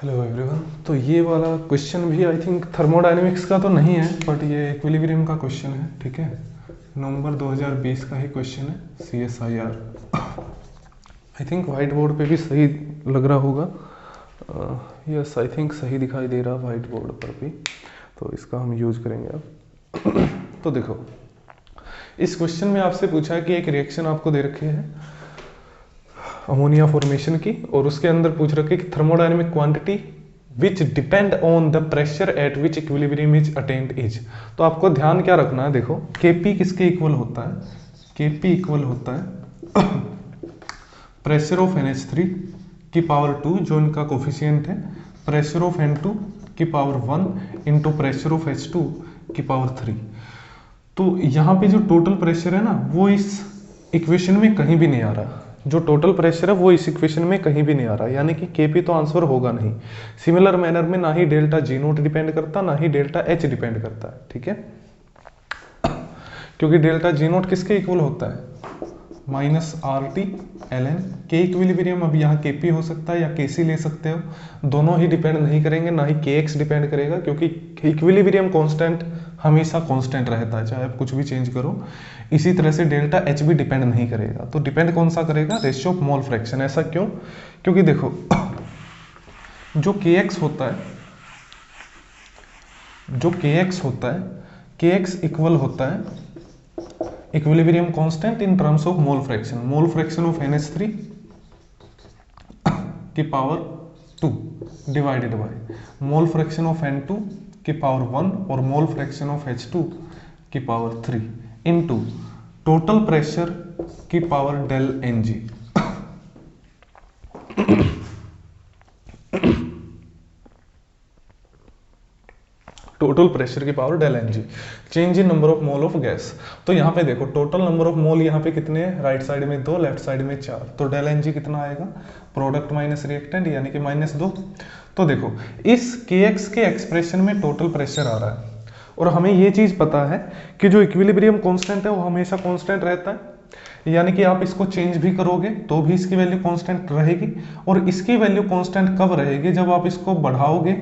Hello everyone. तो ये वाला क्वेश्चन भी आई थिंक थर्मोडायनेमिक्स का तो नहीं है, बट ये इक्विलिब्रियम का क्वेश्चन है। ठीक है, नवंबर 2020 का ही क्वेश्चन है, CSIR। I think white board पे भी सही लग रहा होगा। यस, आई थिंक सही दिखाई दे रहा वाइट बोर्ड पर भी, तो इसका हम यूज करेंगे अब। तो देखो, इस क्वेश्चन में आपसे पूछा है कि एक रिएक्शन आपको दे रखी है अमोनिया फॉर्मेशन की, और उसके अंदर पूछ रखे कि thermodynamic quantity which depend on the pressure at which equilibrium is attend is. तो आपको ध्यान क्या रखना है, देखो Kp किसके इक्वल होता है, Kp इक्वल होता है प्रेशर ऑफ NH3 की पावर 2 जो इनका कोफिशिएंट है, प्रेशर ऑफ N2 की power 1 into pressure of H2 की पावर 3। तो यहाँ पे जो टोटल प्रेशर है ना, वो इस इक्वेशन में कहीं भी नहीं आ रहा। जो टोटल प्रेशर है वो इस इक्वेशन में कहीं भी नहीं आ रहा, यानी कि Kp तो आंसर होगा नहीं। सिमिलर मैनर में ना ही डेल्टा G नोट डिपेंड करता, ना ही डेल्टा H डिपेंड करता है। ठीक है, क्योंकि डेल्टा G नोट किसके इक्वल होता है, -RT ln K इक्विलिब्रियम। अब यहाँ Kp हो सकता है या Kc ले सकते हो, दोनों ही डिपेंड नहीं करेंगे, ना ही Kx डिपेंड करेगा, क्योंकि इक्विलिब्रियम कांस्टेंट हमेशा कांस्टेंट रहता है, चाहे आप कुछ भी चेंज करो। इसी तरह से डेल्टा H भी डिपेंड नहीं करेगा। तो डिपेंड कौन सा करेगा, रेशियो ऑफ मोल फ्रैक्शन। ऐसा क्यों, क्योंकि देखो जो Kx होता है, जो Kx होता है, Kx इक्वल होता है equilibrium constant in terms of mole fraction of NH3 की power 2 divided by mole fraction of N2 की पावर 1 और मोल फ्रैक्शन ऑफ H2 की पावर 3 इनटू टोटल प्रेशर की power del Ng। Total pressure की power del Ng, change in number of mole of gas. तो यहाँ पे देखो total number of मोल यहाँ पे कितने हैं, राइट साइड में 2, लेफ्ट साइड में 4। तो डेल Ng कितना आएगा, प्रोडक्ट माइनस रिएक्टेंट यानी कि -2। तो देखो इस Kx के एक्सप्रेशन में टोटल प्रेशर आ रहा है, और हमें ये चीज पता है कि जो इक्विलिब्रियम कांस्टेंट है वो हमेशा कांस्टेंट रहता है, यानी कि आप इसको चेंज भी करोगे तो भी इसकी वैल्यू कांस्टेंट रहेगी। और इसकी वैल्यू कांस्टेंट कब रहेगी, जब आप इसको बढ़ाओगे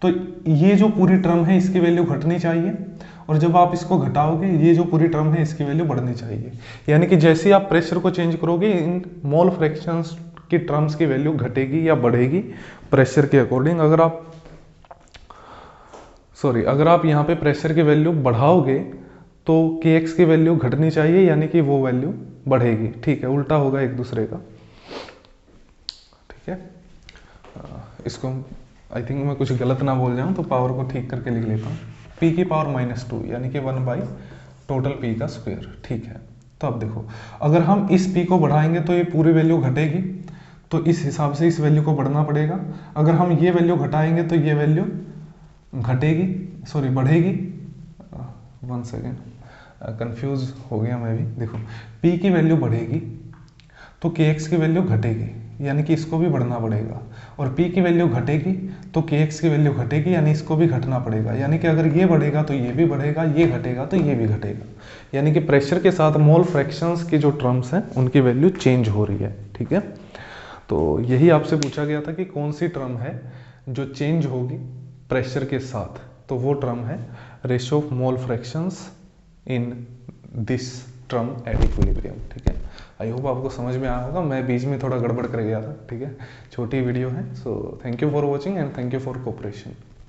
तो ये जो पूरी टर्म है इसकी वैल्यू घटनी चाहिए, और जब आप इसको घटाओगे ये जो पूरी टर्म है इसकी वैल्यू बढ़नी चाहिए। यानी कि जैसे आप प्रेशर को चेंज करोगे, इन मोल फ्रैक्शंस की टर्म्स की वैल्यू घटेगी या बढ़ेगी प्रेशर के अकॉर्डिंग। अगर आप यहाँ पे प्रेशर की वैल्यू बढ़ाओगे तो Kx की वैल्यू घटनी चाहिए, यानी कि वो वैल्यू बढ़ेगी। ठीक है, उल्टा होगा एक दूसरे का। ठीक है, इसको आई थिंक मैं कुछ गलत ना बोल जाऊं तो पावर को ठीक करके लिख लेता हूँ, P की पावर -2 यानी कि 1 बाई टोटल P का स्क्वायर। ठीक है, तो अब देखो अगर हम इस P को बढ़ाएंगे तो ये पूरी वैल्यू घटेगी, तो इस हिसाब से इस वैल्यू को बढ़ना पड़ेगा। अगर हम ये वैल्यू घटाएंगे तो ये वैल्यू बढ़ेगी। 1 सेकेंड, कंफ्यूज हो गया मैं भी। देखो P की वैल्यू बढ़ेगी तो Kx की वैल्यू घटेगी, यानी कि इसको भी बढ़ना पड़ेगा, और P की वैल्यू घटेगी तो Kx की वैल्यू घटेगी, यानी इसको भी घटना पड़ेगा। यानी कि अगर ये बढ़ेगा तो ये भी बढ़ेगा, ये घटेगा तो ये भी घटेगा, यानी कि प्रेशर के साथ मोल फ्रैक्शंस की जो टर्म्स हैं उनकी वैल्यू चेंज हो रही है। ठीक है, तो यही आपसे पूछा गया था कि कौन सी टर्म है जो चेंज होगी प्रेशर के साथ, तो वो टर्म है ratio of mole fractions in this term at equilibrium. ठीक है, आई होप आपको समझ में आया होगा, मैं बीच में थोड़ा गड़बड़ कर गया था। ठीक है, छोटी वीडियो है। So thank you for watching and thank you for cooperation.